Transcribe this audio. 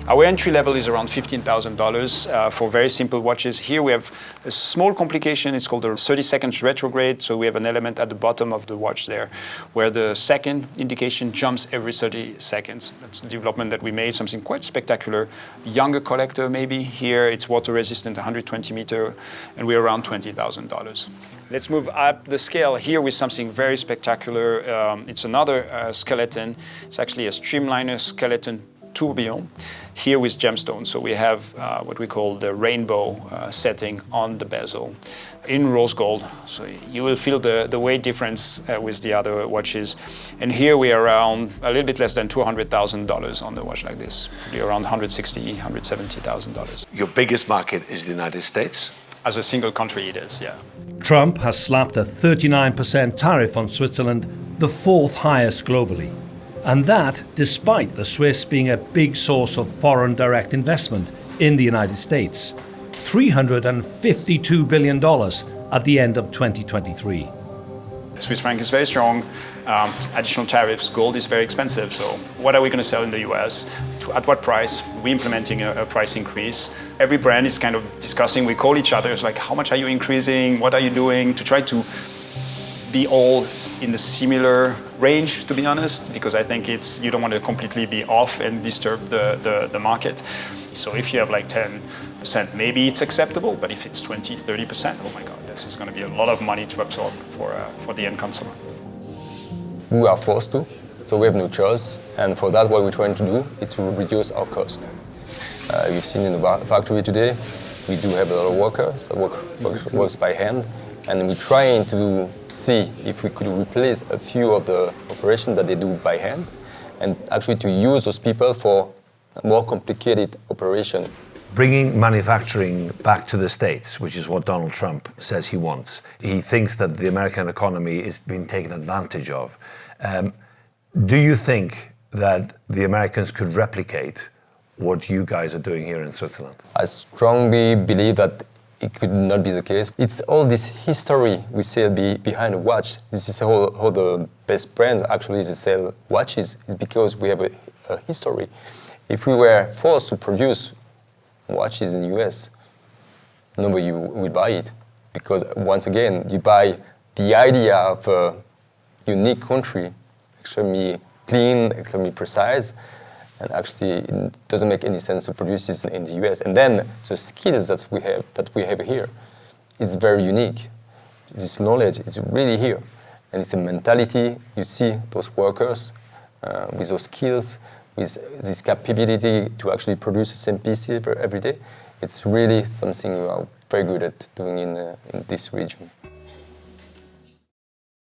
Our entry level is around $15,000 for very simple watches. Here we have a small complication. It's called the 30 seconds retrograde. So we have an element at the bottom of the watch there where the second indication jumps every 30 seconds. That's a development that we made, something quite spectacular. Younger collector maybe. Here it's water resistant, 120 meter, and we're around $20,000. Let's move up the scale here with something very spectacular. It's another skeleton. It's actually a streamliner skeleton tourbillon, here with gemstones. So we have what we call the rainbow setting on the bezel in rose gold. So you will feel the weight difference with the other watches. And here we are around a little bit less than $200,000 on the watch like this, probably around $160,000, $170,000. Your biggest market is the United States? As a single country it is, yeah. Trump has slapped a 39% tariff on Switzerland, the fourth highest globally. And that despite the Swiss being a big source of foreign direct investment in the United States. $352 billion at the end of 2023. The Swiss franc is very strong, additional tariffs, gold is very expensive. So what are we going to sell in the US? At what price? We're implementing a price increase. Every brand is kind of discussing, we call each other, it's like, how much are you increasing? What are you doing? To try to be all in the similar range, to be honest, because I think you don't want to completely be off and disturb the market. So if you have like 10%, maybe it's acceptable, but if it's 20, 30%, oh my God, this is going to be a lot of money to absorb for the end consumer. We are forced to, so we have no choice, and for that what we're trying to do is to reduce our cost. You've seen in the factory today, we do have a lot of workers that works by hand, and we're trying to see if we could replace a few of the operations that they do by hand, and actually to use those people for a more complicated operation. Bringing manufacturing back to the States, which is what Donald Trump says he wants. He thinks that the American economy is being taken advantage of. Do you think that the Americans could replicate what you guys are doing here in Switzerland? I strongly believe that it could not be the case. It's all this history we see behind a watch. This is how the best brands actually sell watches, is because we have a history. If we were forced to produce watches in the US, nobody will buy it. Because once again, you buy the idea of a unique country, extremely clean, extremely precise, and actually it doesn't make any sense to produce this in the US. And then the skills that we have here is very unique. This knowledge is really here. And it's a mentality. You see those workers with those skills, with this capability to actually produce the same piece every day. It's really something we are very good at doing in this region.